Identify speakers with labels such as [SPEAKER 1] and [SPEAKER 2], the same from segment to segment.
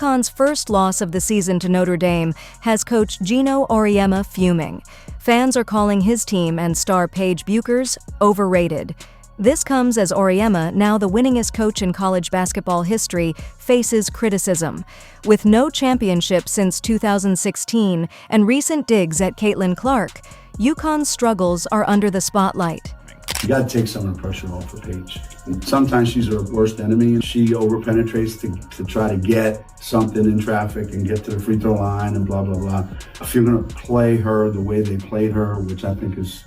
[SPEAKER 1] UConn's first loss of the season to Notre Dame has coach Geno Auriemma fuming. Fans are calling his team and star Paige Bueckers overrated. This comes as Auriemma, now the winningest coach in college basketball history, faces criticism. With no championship since 2016 and recent digs at Caitlin Clark, UConn's struggles are under the spotlight.
[SPEAKER 2] You got to take some of the pressure off of Paige. Sometimes she's her worst enemy, and she over-penetrates to try to get something in traffic and get to the free throw line and blah, blah, blah. If you're going to play her the way they played her, which I think is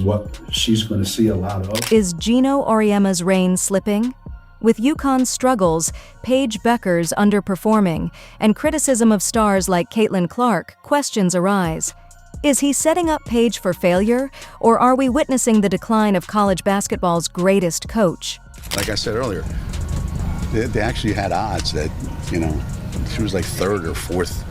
[SPEAKER 2] what she's going to see a lot of.
[SPEAKER 1] Is Geno Auriemma's reign slipping? With UConn's struggles, Paige Bueckers underperforming, and criticism of stars like Caitlin Clark, questions arise. Is he setting up Paige for failure, or are we witnessing the decline of college basketball's greatest coach?
[SPEAKER 3] Like I said earlier, they actually had odds that, she was like third or fourth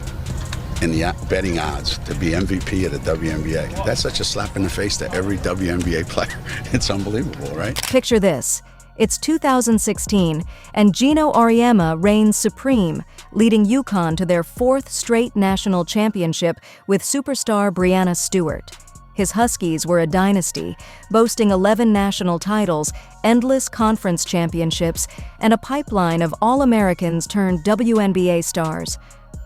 [SPEAKER 3] in the betting odds to be MVP at a WNBA. That's such a slap in the face to every WNBA player. It's unbelievable, right?
[SPEAKER 1] Picture this. It's 2016, and Geno Auriemma reigns supreme, leading UConn to their fourth straight national championship with superstar Breanna Stewart. His Huskies were a dynasty, boasting 11 national titles, endless conference championships, and a pipeline of All-Americans turned WNBA stars.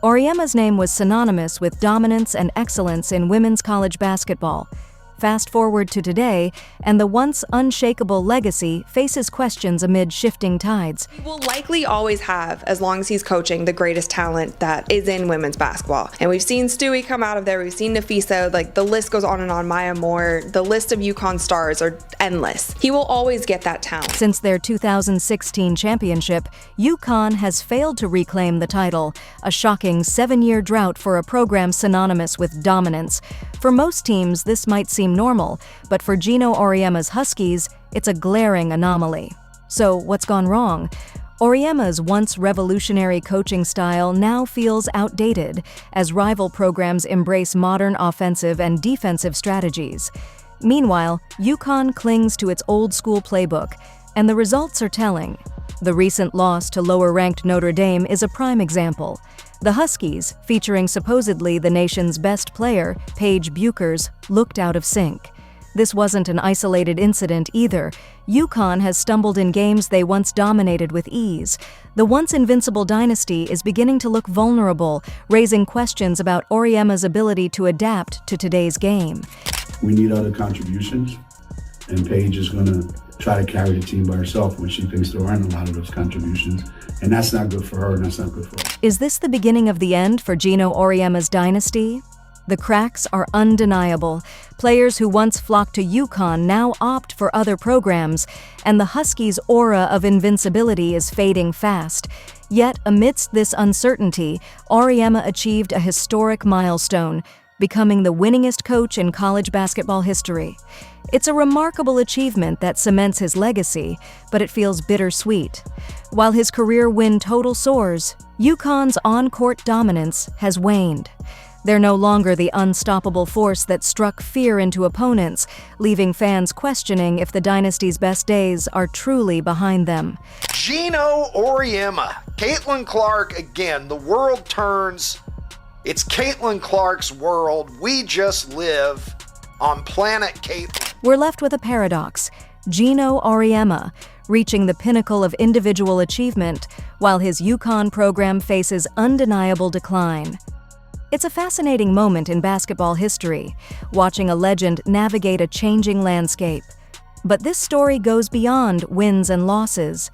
[SPEAKER 1] Auriemma's name was synonymous with dominance and excellence in women's college basketball. Fast forward to today, and the once unshakable legacy faces questions amid shifting tides.
[SPEAKER 4] He will likely always have, as long as he's coaching, the greatest talent that is in women's basketball. And we've seen Stewie come out of there, we've seen Nafisa, the list goes on and on, Maya Moore, the list of UConn stars are endless. He will always get that talent.
[SPEAKER 1] Since their 2016 championship, UConn has failed to reclaim the title, a shocking 7-year drought for a program synonymous with dominance. For most teams, this might seem normal, but for Geno Auriemma's Huskies, it's a glaring anomaly. So, what's gone wrong? Auriemma's once revolutionary coaching style now feels outdated as rival programs embrace modern offensive and defensive strategies. Meanwhile, UConn clings to its old-school playbook, and the results are telling. The recent loss to lower-ranked Notre Dame is a prime example. The Huskies, featuring supposedly the nation's best player, Paige Bueckers, looked out of sync. This wasn't an isolated incident either. UConn has stumbled in games they once dominated with ease. The once invincible dynasty is beginning to look vulnerable, raising questions about Auriemma's ability to adapt to today's game.
[SPEAKER 2] We need other contributions, and Paige is going to try to carry the team by herself when she thinks there aren't a lot of those contributions. And that's not good for her, and that's not good for us.
[SPEAKER 1] Is this the beginning of the end for Geno Auriemma's dynasty? The cracks are undeniable. Players who once flocked to UConn now opt for other programs, and the Huskies' aura of invincibility is fading fast. Yet, amidst this uncertainty, Auriemma achieved a historic milestone, becoming the winningest coach in college basketball history. It's a remarkable achievement that cements his legacy, but it feels bittersweet. While his career win total soars, UConn's on-court dominance has waned. They're no longer the unstoppable force that struck fear into opponents, leaving fans questioning if the dynasty's best days are truly behind them.
[SPEAKER 5] Geno Auriemma, Caitlin Clark again. The world turns. It's Caitlin Clark's world. We just live on planet Caitlin.
[SPEAKER 1] We're left with a paradox. Geno Auriemma, reaching the pinnacle of individual achievement, while his UConn program faces undeniable decline. It's a fascinating moment in basketball history, watching a legend navigate a changing landscape. But this story goes beyond wins and losses.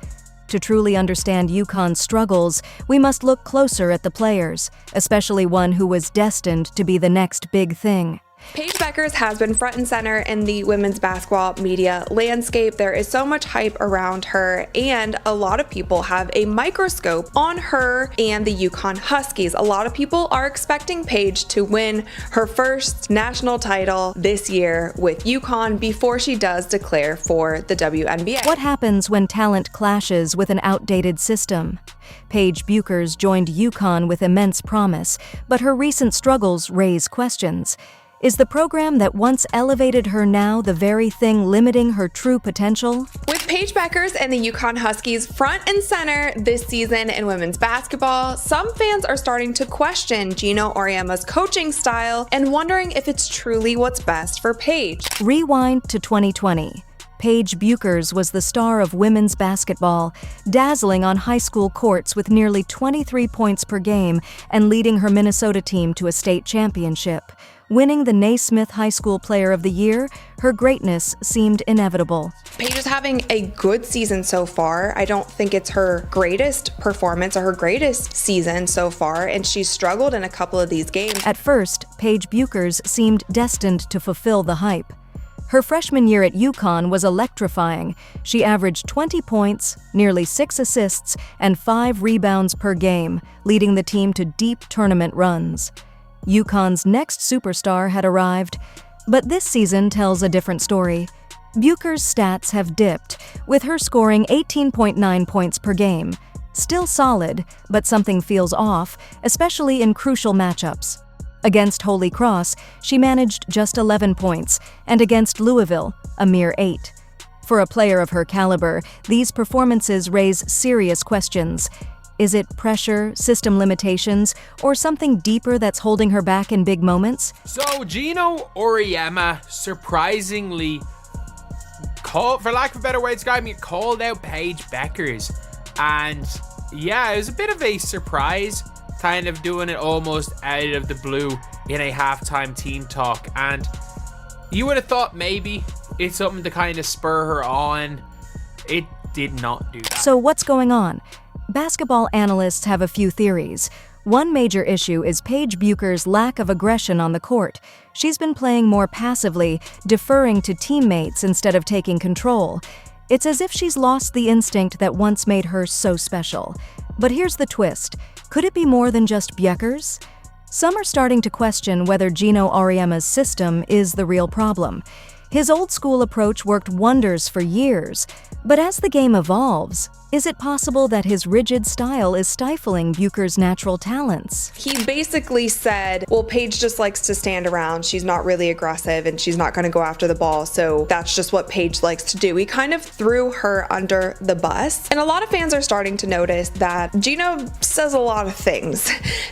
[SPEAKER 1] To truly understand UConn's struggles, we must look closer at the players, especially one who was destined to be the next big thing.
[SPEAKER 4] Paige Bueckers has been front and center in the women's basketball media landscape. There is so much hype around her, and a lot of people have a microscope on her and the UConn Huskies. A lot of people are expecting Paige to win her first national title this year with UConn before she does declare for the WNBA.
[SPEAKER 1] What happens when talent clashes with an outdated system? Paige Bueckers joined UConn with immense promise, but her recent struggles raise questions. Is the program that once elevated her now the very thing limiting her true potential?
[SPEAKER 4] With Paige Bueckers and the UConn Huskies front and center this season in women's basketball, some fans are starting to question Geno Auriemma's coaching style and wondering if it's truly what's best for Paige.
[SPEAKER 1] Rewind to 2020. Paige Bueckers was the star of women's basketball, dazzling on high school courts with nearly 23 points per game and leading her Minnesota team to a state championship. Winning the Naismith High School Player of the Year, her greatness seemed inevitable.
[SPEAKER 4] Paige is having a good season so far. I don't think it's her greatest performance or her greatest season so far, and she's struggled in a couple of these games.
[SPEAKER 1] At first, Paige Bueckers seemed destined to fulfill the hype. Her freshman year at UConn was electrifying. She averaged 20 points, nearly 6 assists, and 5 rebounds per game, leading the team to deep tournament runs. UConn's next superstar had arrived, but this season tells a different story. Bueckers' stats have dipped, with her scoring 18.9 points per game. Still solid, but something feels off, especially in crucial matchups. Against Holy Cross, she managed just 11 points, and against Louisville, a mere 8. For a player of her caliber, these performances raise serious questions. Is it pressure, system limitations, or something deeper that's holding her back in big moments?
[SPEAKER 6] So Geno Auriemma surprisingly, for lack of a better way to describe it, called out Paige Bueckers. And yeah, it was a bit of a surprise, kind of doing it almost out of the blue in a halftime team talk. And you would have thought maybe it's something to kind of spur her on. It did not do that.
[SPEAKER 1] So what's going on? Basketball analysts have a few theories. One major issue is Paige Bueckers' lack of aggression on the court. She's been playing more passively, deferring to teammates instead of taking control. It's as if she's lost the instinct that once made her so special. But here's the twist. Could it be more than just Bueckers? Some are starting to question whether Geno Auriemma's system is the real problem. His old-school approach worked wonders for years, but as the game evolves, is it possible that his rigid style is stifling Bueckers' natural talents?
[SPEAKER 4] He basically said, well, Paige just likes to stand around. She's not really aggressive and she's not going to go after the ball, so that's just what Paige likes to do. He kind of threw her under the bus. And a lot of fans are starting to notice that Geno says a lot of things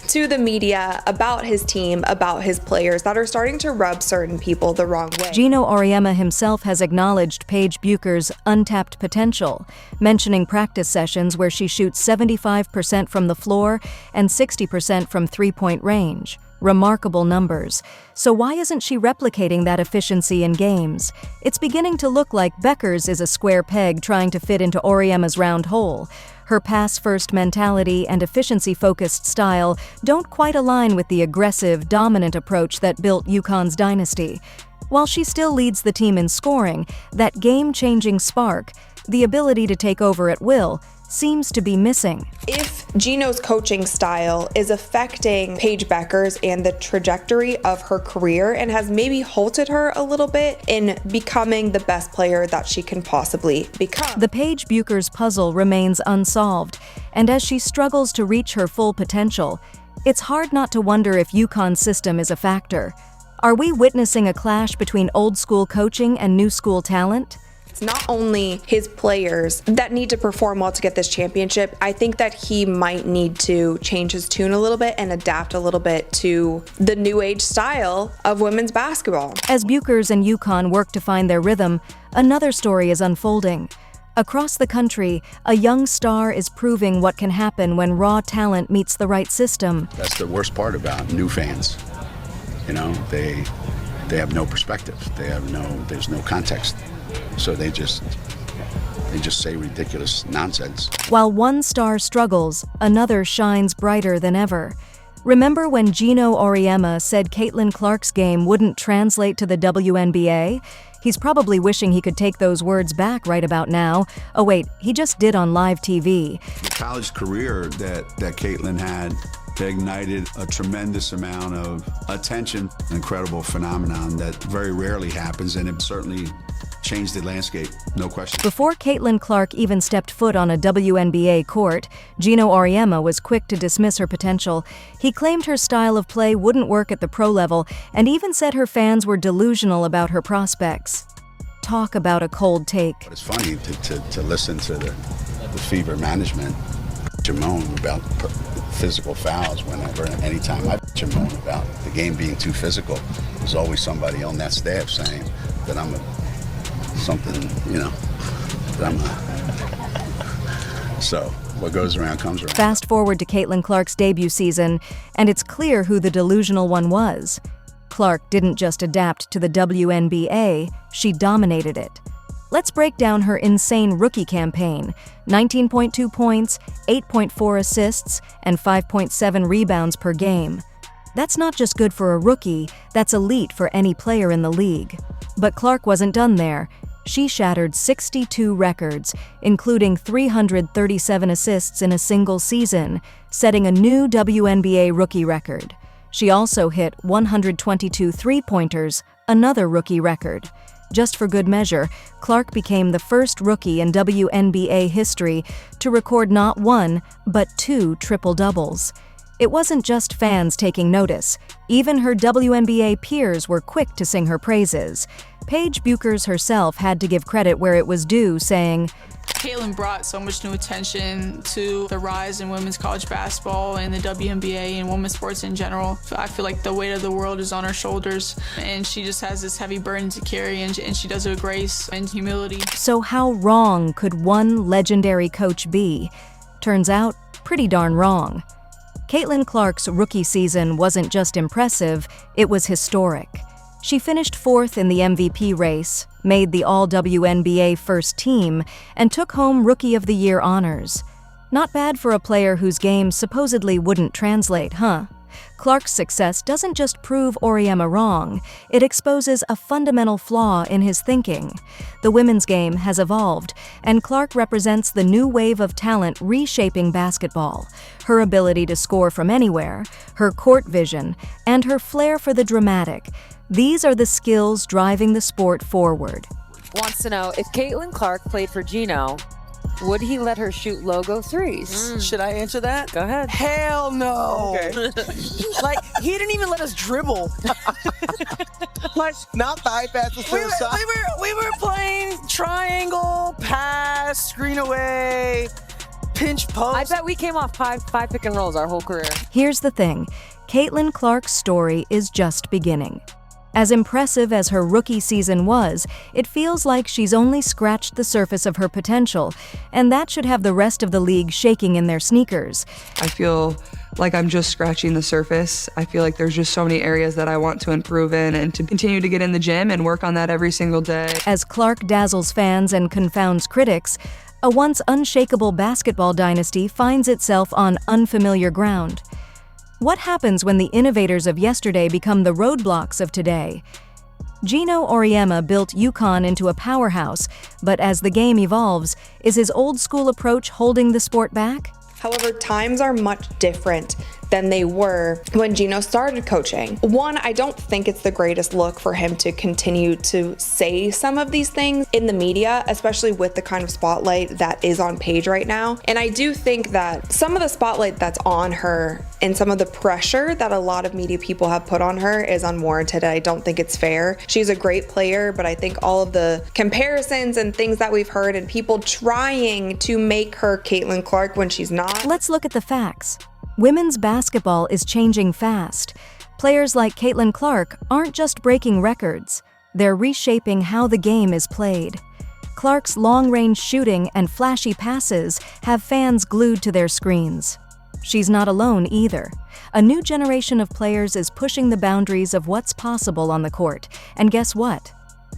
[SPEAKER 4] to the media about his team, about his players, that are starting to rub certain people the wrong way.
[SPEAKER 1] Geno Auriemma himself has acknowledged Paige Bueckers' untapped potential, mentioning practice sessions where she shoots 75% from the floor and 60% from three-point range. Remarkable numbers. So why isn't she replicating that efficiency in games? It's beginning to look like Bueckers is a square peg trying to fit into Auriemma's round hole. Her pass-first mentality and efficiency-focused style don't quite align with the aggressive, dominant approach that built UConn's dynasty. While she still leads the team in scoring, that game-changing spark, the ability to take over at will, seems to be missing.
[SPEAKER 4] If Geno's coaching style is affecting Paige Bueckers and the trajectory of her career and has maybe halted her a little bit in becoming the best player that she can possibly become.
[SPEAKER 1] The Paige Bueckers puzzle remains unsolved, and as she struggles to reach her full potential, it's hard not to wonder if UConn's system is a factor. Are we witnessing a clash between old-school coaching and new-school talent?
[SPEAKER 4] It's not only his players that need to perform well to get this championship. I think that he might need to change his tune a little bit and adapt a little bit to the new age style of women's basketball.
[SPEAKER 1] As Bueckers and UConn work to find their rhythm, another story is unfolding. Across the country, a young star is proving what can happen when raw talent meets the right system.
[SPEAKER 3] That's the worst part about new fans. You know, they have no perspective. There's no context. So they just say ridiculous nonsense.
[SPEAKER 1] While one star struggles, another shines brighter than ever. Remember when Geno Auriemma said Caitlin Clark's game wouldn't translate to the WNBA? He's probably wishing he could take those words back right about now. Oh wait, he just did on live TV.
[SPEAKER 7] The college career that Caitlin had ignited a tremendous amount of attention, an incredible phenomenon that very rarely happens, and it certainly changed the landscape, no question.
[SPEAKER 1] Before Caitlin Clark even stepped foot on a WNBA court, Geno Auriemma was quick to dismiss her potential. He claimed her style of play wouldn't work at the pro level and even said her fans were delusional about her prospects. Talk about a cold take.
[SPEAKER 3] But it's funny to listen to the Fever management moan about physical fouls whenever, anytime I moan about the game being too physical. There's always somebody on that staff saying that I'm so what goes around comes around.
[SPEAKER 1] Fast forward to Caitlin Clark's debut season, and it's clear who the delusional one was. Clark didn't just adapt to the WNBA, she dominated it. Let's break down her insane rookie campaign: 19.2 points, 8.4 assists, and 5.7 rebounds per game. That's not just good for a rookie, that's elite for any player in the league. But Clark wasn't done there. She shattered 62 records, including 337 assists in a single season, setting a new WNBA rookie record. She also hit 122 three-pointers, another rookie record. Just for good measure, Clark became the first rookie in WNBA history to record not one, but 2 triple-doubles. It wasn't just fans taking notice. Even her WNBA peers were quick to sing her praises. Paige Bueckers herself had to give credit where it was due, saying,
[SPEAKER 8] Caitlin brought so much new attention to the rise in women's college basketball and the WNBA and women's sports in general. I feel like the weight of the world is on her shoulders, and she just has this heavy burden to carry, and she does it with grace and humility.
[SPEAKER 1] So how wrong could one legendary coach be? Turns out, pretty darn wrong. Caitlin Clark's rookie season wasn't just impressive, it was historic. She finished 4th in the MVP race, made the All-WNBA first team, and took home Rookie of the Year honors. Not bad for a player whose game supposedly wouldn't translate, huh? Clark's success doesn't just prove Auriemma wrong, it exposes a fundamental flaw in his thinking. The women's game has evolved, and Clark represents the new wave of talent reshaping basketball. Her ability to score from anywhere, her court vision, and her flair for the dramatic. These are the skills driving the sport forward.
[SPEAKER 9] Wants to know, if Caitlin Clark played for Geno, would he let her shoot logo threes?
[SPEAKER 10] Should I answer that?
[SPEAKER 9] Go ahead.
[SPEAKER 10] Hell no. Okay. Like, he didn't even let us dribble. Like, not the high passes to the side. We were playing triangle, pass, screen away, pinch post.
[SPEAKER 9] I bet we came off five pick and rolls our whole career.
[SPEAKER 1] Here's the thing, Caitlin Clark's story is just beginning. As impressive as her rookie season was, it feels like she's only scratched the surface of her potential, and that should have the rest of the league shaking in their sneakers.
[SPEAKER 11] I feel like I'm just scratching the surface. I feel like there's just so many areas that I want to improve in and to continue to get in the gym and work on that every single day.
[SPEAKER 1] As Clark dazzles fans and confounds critics, a once unshakable basketball dynasty finds itself on unfamiliar ground. What happens when the innovators of yesterday become the roadblocks of today? Geno Auriemma built UConn into a powerhouse, but as the game evolves, is his old-school approach holding the sport back?
[SPEAKER 4] However, times are much different than they were when Geno started coaching. One, I don't think it's the greatest look for him to continue to say some of these things in the media, especially with the kind of spotlight that is on Paige right now. And I do think that some of the spotlight that's on her and some of the pressure that a lot of media people have put on her is unwarranted. I don't think it's fair. She's a great player, but I think all of the comparisons and things that we've heard and people trying to make her Caitlin Clark when she's not.
[SPEAKER 1] Let's look at the facts. Women's basketball is changing fast. Players like Caitlin Clark aren't just breaking records, they're reshaping how the game is played. Clark's long-range shooting and flashy passes have fans glued to their screens. She's not alone either. A new generation of players is pushing the boundaries of what's possible on the court, and guess what?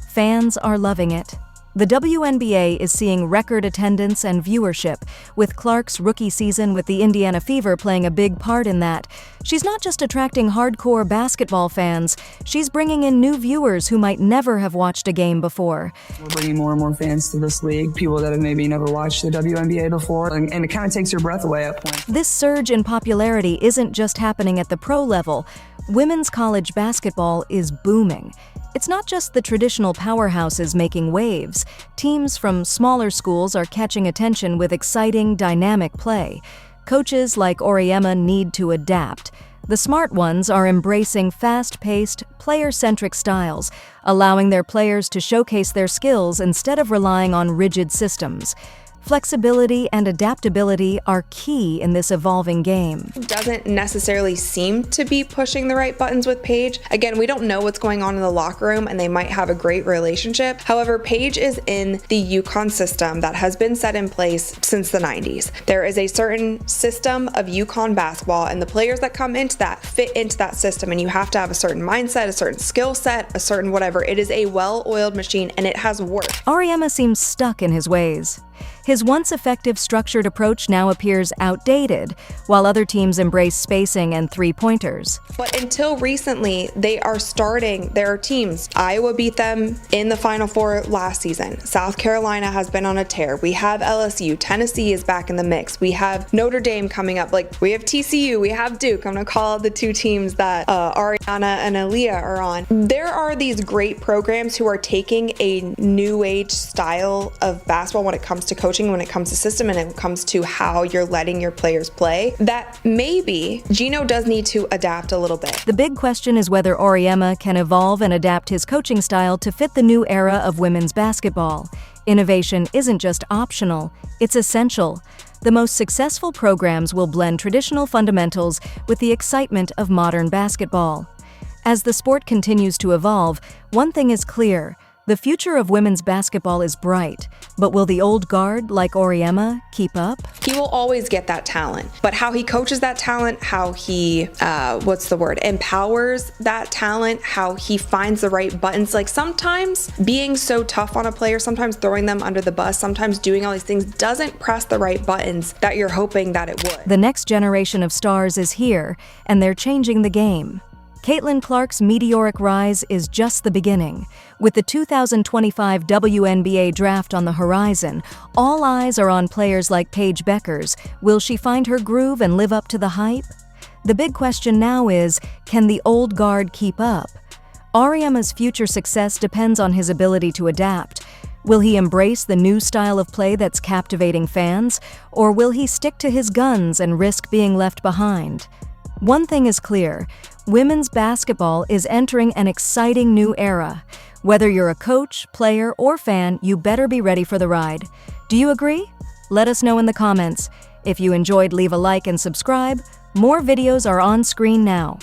[SPEAKER 1] Fans are loving it. The WNBA is seeing record attendance and viewership, with Clark's rookie season with the Indiana Fever playing a big part in that. She's not just attracting hardcore basketball fans, she's bringing in new viewers who might never have watched a game before.
[SPEAKER 11] We're bringing more and more fans to this league, people that have maybe never watched the WNBA before, and it kind of takes your breath away at points.
[SPEAKER 1] This surge in popularity isn't just happening at the pro level. Women's college basketball is booming. It's not just the traditional powerhouses making waves. Teams from smaller schools are catching attention with exciting, dynamic play. Coaches like Auriemma need to adapt. The smart ones are embracing fast-paced, player-centric styles, allowing their players to showcase their skills instead of relying on rigid systems. Flexibility and adaptability are key in this evolving game.
[SPEAKER 4] Doesn't necessarily seem to be pushing the right buttons with Paige. Again, we don't know what's going on in the locker room, and they might have a great relationship. However, Paige is in the UConn system that has been set in place since the 90s. There is a certain system of UConn basketball, and the players that come into that fit into that system, and you have to have a certain mindset, a certain skill set, a certain whatever. It is a well-oiled machine, and it has worked.
[SPEAKER 1] Auriemma seems stuck in his ways. His once effective structured approach now appears outdated, while other teams embrace spacing and three-pointers.
[SPEAKER 4] But until recently, there are teams. Iowa beat them in the Final Four last season. South Carolina has been on a tear. We have LSU. Tennessee is back in the mix. We have Notre Dame coming up. We have TCU. We have Duke. I'm going to call out the two teams that Ariana and Aaliyah are on. There are these great programs who are taking a new age style of basketball when it comes to coaching, when it comes to system, and it comes to how you're letting your players play, that maybe Geno does need to adapt a little bit.
[SPEAKER 1] The big question is whether Auriemma can evolve and adapt his coaching style to fit the new era of women's basketball. Innovation isn't just optional, it's essential. The most successful programs will blend traditional fundamentals with the excitement of modern basketball. As the sport continues to evolve, one thing is clear: the future of women's basketball is bright, but will the old guard like Auriemma keep up?
[SPEAKER 4] He will always get that talent, but how he coaches that talent, how he, empowers that talent, how he finds the right buttons. Sometimes being so tough on a player, sometimes throwing them under the bus, sometimes doing all these things doesn't press the right buttons that you're hoping that it would.
[SPEAKER 1] The next generation of stars is here, and they're changing the game. Caitlin Clark's meteoric rise is just the beginning. With the 2025 WNBA draft on the horizon, all eyes are on players like Paige Bueckers. Will she find her groove and live up to the hype? The big question now is, can the old guard keep up? Auriemma's future success depends on his ability to adapt. Will he embrace the new style of play that's captivating fans, or will he stick to his guns and risk being left behind? One thing is clear: women's basketball is entering an exciting new era. Whether you're a coach, player, or fan, you better be ready for the ride. Do you agree? Let us know in the comments. If you enjoyed, leave a like and subscribe. More videos are on screen now.